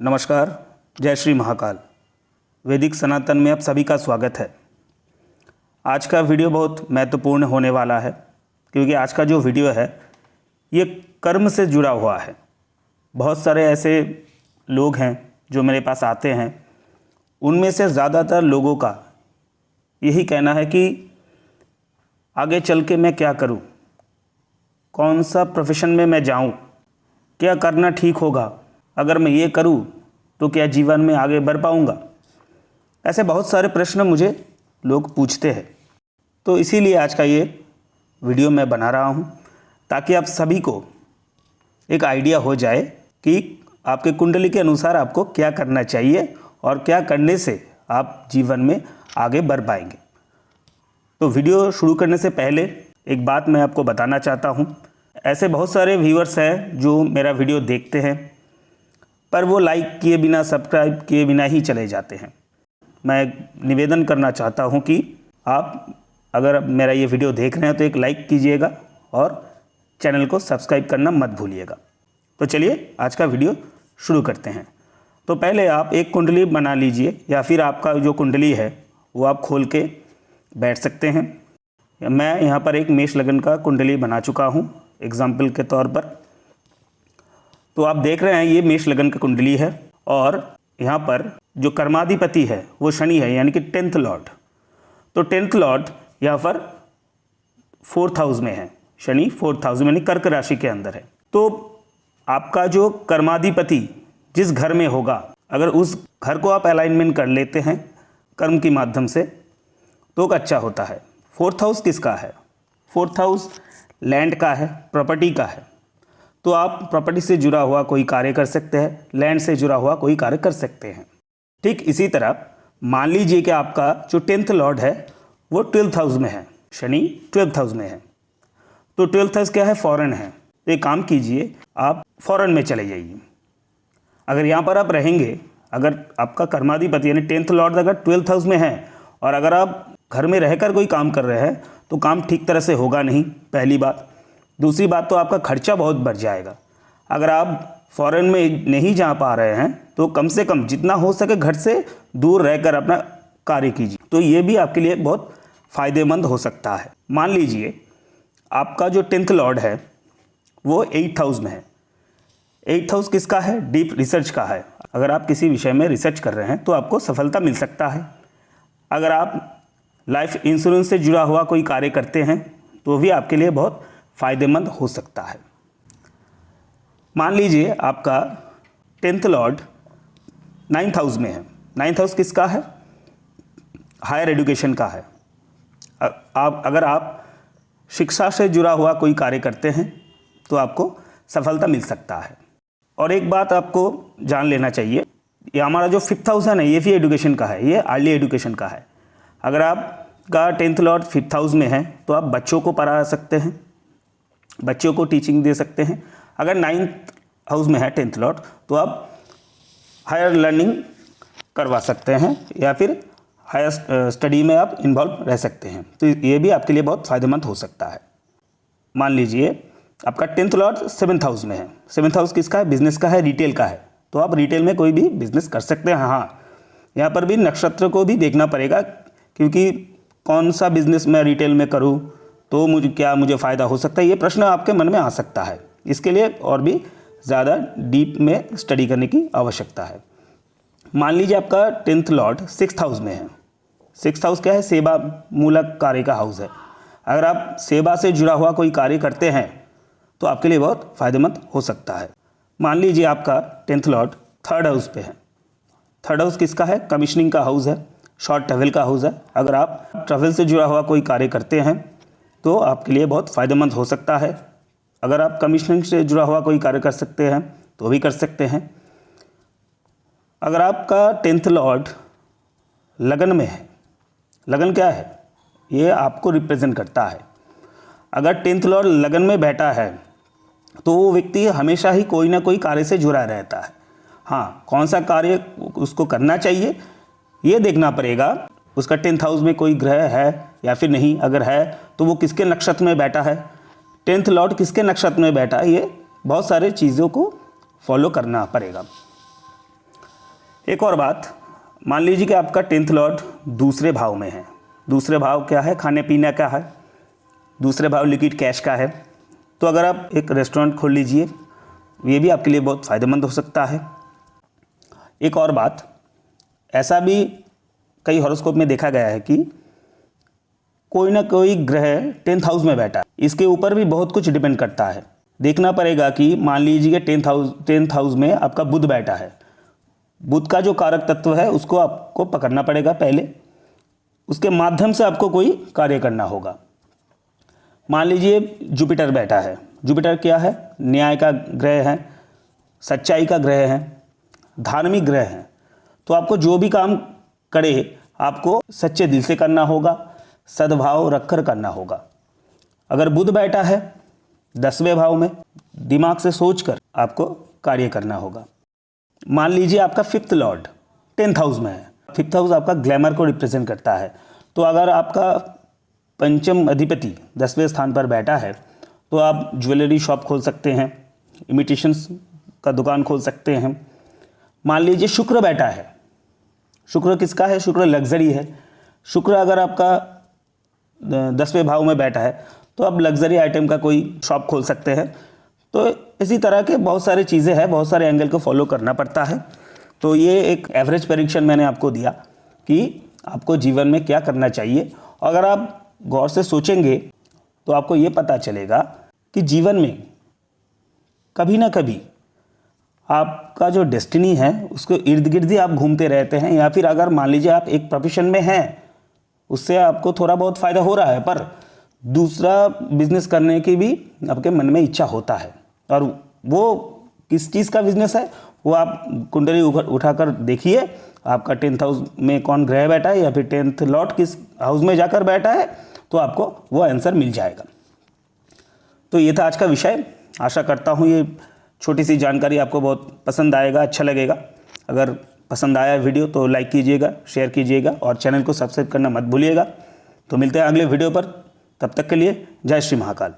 नमस्कार, जय श्री महाकाल। वैदिक सनातन में आप सभी का स्वागत है। आज का वीडियो बहुत महत्वपूर्ण होने वाला है क्योंकि आज का जो वीडियो है ये कर्म से जुड़ा हुआ है। बहुत सारे ऐसे लोग हैं जो मेरे पास आते हैं, उनमें से ज़्यादातर लोगों का यही कहना है कि आगे चल के मैं क्या करूं, कौन सा प्रोफेशन में मैं जाऊं, क्या करना ठीक होगा, अगर मैं ये करूं तो क्या जीवन में आगे बढ़ पाऊंगा। ऐसे बहुत सारे प्रश्न मुझे लोग पूछते हैं, तो इसीलिए आज का ये वीडियो मैं बना रहा हूं ताकि आप सभी को एक आइडिया हो जाए कि आपके कुंडली के अनुसार आपको क्या करना चाहिए और क्या करने से आप जीवन में आगे बढ़ पाएंगे। तो वीडियो शुरू करने से पहले एक बात मैं आपको बताना चाहता हूं। ऐसे बहुत सारे व्यूअर्स हैं जो मेरा वीडियो देखते हैं पर वो लाइक किए बिना, सब्सक्राइब किए बिना ही चले जाते हैं। मैं निवेदन करना चाहता हूं कि आप अगर मेरा ये वीडियो देख रहे हैं तो एक लाइक कीजिएगा और चैनल को सब्सक्राइब करना मत भूलिएगा। तो चलिए आज का वीडियो शुरू करते हैं। तो पहले आप एक कुंडली बना लीजिए या फिर आपका जो कुंडली है वो आप खोल के बैठ सकते हैं। मैं यहाँ पर एक मेष लगन का कुंडली बना चुका हूँ एग्जाम्पल के तौर पर। तो आप देख रहे हैं ये मेष लगन का कुंडली है और यहाँ पर जो कर्माधिपति है वो शनि है, यानी कि 10th लॉर्ड। तो 10th लॉर्ड यहाँ पर 4th हाउस में है। शनि 4th हाउस में यानी कर्क राशि के अंदर है। तो आपका जो कर्माधिपति जिस घर में होगा, अगर उस घर को आप अलाइनमेंट कर लेते हैं कर्म के माध्यम से तो अच्छा होता है। 4th हाउस किसका है? 4th हाउस लैंड का है, प्रॉपर्टी का है। तो आप प्रॉपर्टी से जुड़ा हुआ कोई कार्य कर सकते हैं, लैंड से जुड़ा हुआ कोई कार्य कर सकते हैं। ठीक इसी तरह मान लीजिए कि आपका जो 10th लॉर्ड है वो 12th हाउस में है, शनि 12th हाउस में है। तो 12th हाउस क्या है? फॉरेन है। तो एक काम कीजिए, आप फॉरेन में चले जाइए। अगर यहाँ पर आप रहेंगे, अगर आपका कर्माधिपति यानी 10th लॉर्ड अगर 12th हाउस में है और अगर आप घर में रहकर कोई काम कर रहे हैं तो काम ठीक तरह से होगा नहीं, पहली बात। दूसरी बात तो आपका खर्चा बहुत बढ़ जाएगा। अगर आप फॉरेन में नहीं जा पा रहे हैं तो कम से कम जितना हो सके घर से दूर रहकर अपना कार्य कीजिए, तो ये भी आपके लिए बहुत फ़ायदेमंद हो सकता है। मान लीजिए आपका जो 10th लॉर्ड है वो 8th हाउस में है। 8th हाउस किसका है? डीप रिसर्च का है। अगर आप किसी विषय में रिसर्च कर रहे हैं तो आपको सफलता मिल सकता है। अगर आप लाइफ इंश्योरेंस से जुड़ा हुआ कोई कार्य करते हैं तो भी आपके लिए बहुत फ़ायदेमंद हो सकता है। मान लीजिए आपका 10th लॉर्ड 9th हाउस में है। 9th हाउस किसका है? हायर एजुकेशन का है। अगर आप शिक्षा से जुड़ा हुआ कोई कार्य करते हैं तो आपको सफलता मिल सकता है। और एक बात आपको जान लेना चाहिए, ये हमारा जो 5th हाउस है ना, ये भी एजुकेशन का है, ये अर्ली एजुकेशन का है। अगर आपका 10th लॉर्ड 5th हाउस में है तो आप बच्चों को पढ़ा सकते हैं, बच्चों को टीचिंग दे सकते हैं। अगर 9th हाउस में है 10th लॉर्ड तो आप हायर लर्निंग करवा सकते हैं या फिर हायर स्टडी में आप इन्वॉल्व रह सकते हैं। तो ये भी आपके लिए बहुत फ़ायदेमंद हो सकता है। मान लीजिए आपका 10th लॉर्ड 7th हाउस में है। 7th हाउस किसका है? बिजनेस का है, रिटेल का है। तो आप रिटेल में कोई भी बिजनेस कर सकते हैं। हाँ, यहाँ पर भी नक्षत्र को भी देखना पड़ेगा क्योंकि कौन सा बिजनेस मैं रिटेल में करूँ तो मुझे फ़ायदा हो सकता है, ये प्रश्न आपके मन में आ सकता है। इसके लिए और भी ज़्यादा डीप में स्टडी करने की आवश्यकता है। मान लीजिए आपका 10th लॉर्ड 6th हाउस में है। 6th हाउस क्या है? सेवा मूलक कार्य का हाउस है। अगर आप सेवा से जुड़ा हुआ कोई कार्य करते हैं तो आपके लिए बहुत फ़ायदेमंद हो सकता है। मान लीजिए आपका 10th लॉर्ड 3rd हाउस पे है। 3rd हाउस किसका है? कमीशनिंग का हाउस है, शॉर्ट ट्रैवल का हाउस है। अगर आप ट्रैवल से जुड़ा हुआ कोई कार्य करते हैं तो आपके लिए बहुत फ़ायदेमंद हो सकता है। अगर आप कमीशनिंग से जुड़ा हुआ कोई कार्य कर सकते हैं तो भी कर सकते हैं। अगर आपका 10th लॉर्ड लगन में है, लगन क्या है? ये आपको रिप्रेजेंट करता है। अगर 10th लॉर्ड लगन में बैठा है तो वो व्यक्ति हमेशा ही कोई ना कोई कार्य से जुड़ा रहता है। हाँ, कौन सा कार्य उसको करना चाहिए ये देखना पड़ेगा। उसका 10th हाउस में कोई ग्रह है या फिर नहीं, अगर है तो वो किसके नक्षत्र में बैठा है, 10th लॉर्ड किसके नक्षत्र में बैठा है, ये बहुत सारे चीज़ों को फॉलो करना पड़ेगा। एक और बात, मान लीजिए कि आपका 10th लॉर्ड दूसरे भाव में है। दूसरे भाव क्या है? खाने पीने का है। दूसरे भाव लिक्विड कैश का है। तो अगर आप एक रेस्टोरेंट खोल लीजिए, ये भी आपके लिए बहुत फ़ायदेमंद हो सकता है। एक और बात, ऐसा भी कई हॉरोस्कोप में देखा गया है कि कोई ना कोई ग्रह 10th हाउस में बैठा है। इसके ऊपर भी बहुत कुछ डिपेंड करता है। देखना पड़ेगा कि मान लीजिए कि 10th हाउस में आपका बुध बैठा है। बुध का जो कारक तत्व है उसको आपको पकड़ना पड़ेगा पहले, उसके माध्यम से आपको कोई कार्य करना होगा। मान लीजिए जुपिटर बैठा है। जुपिटर क्या है? न्याय का ग्रह है, सच्चाई का ग्रह है, धार्मिक ग्रह है। तो आपको जो भी काम करे आपको सच्चे दिल से करना होगा, सद्भाव रखकर करना होगा। अगर बुध बैठा है 10वें भाव में, दिमाग से सोचकर आपको कार्य करना होगा। मान लीजिए आपका 5th लॉर्ड 10th हाउस में है। 5th हाउस आपका ग्लैमर को रिप्रेजेंट करता है। तो अगर आपका पंचम अधिपति 10वें स्थान पर बैठा है तो आप ज्वेलरी शॉप खोल सकते हैं, इमिटेशंस का दुकान खोल सकते हैं। मान लीजिए शुक्र बैठा है। शुक्र किसका है? शुक्र लग्जरी है। शुक्र अगर आपका 10वें भाव में बैठा है तो आप लग्जरी आइटम का कोई शॉप खोल सकते हैं। तो इसी तरह के बहुत सारी चीज़ें हैं, बहुत सारे एंगल को फॉलो करना पड़ता है। तो ये एक एवरेज परीक्षण मैंने आपको दिया कि आपको जीवन में क्या करना चाहिए। अगर आप गौर से सोचेंगे तो आपको ये पता चलेगा कि जीवन में कभी ना कभी आपका जो डेस्टिनी है उसको इर्द गिर्द ही आप घूमते रहते हैं, या फिर अगर मान लीजिए आप एक प्रोफेशन में हैं, उससे आपको थोड़ा बहुत फ़ायदा हो रहा है, पर दूसरा बिजनेस करने की भी आपके मन में इच्छा होता है। और वो किस चीज़ का बिजनेस है वो आप कुंडली उठाकर देखिए, आपका 10th हाउस में कौन ग्रह बैठा है या फिर 10th लॉर्ड किस हाउस में जाकर बैठा है, तो आपको वो आंसर मिल जाएगा। तो ये था आज का विषय। आशा करता हूँ ये छोटी सी जानकारी आपको बहुत पसंद आएगा, अच्छा लगेगा। अगर पसंद आया वीडियो तो लाइक कीजिएगा, शेयर कीजिएगा और चैनल को सब्सक्राइब करना मत भूलिएगा। तो मिलते हैं अगले वीडियो पर, तब तक के लिए जय श्री महाकाल।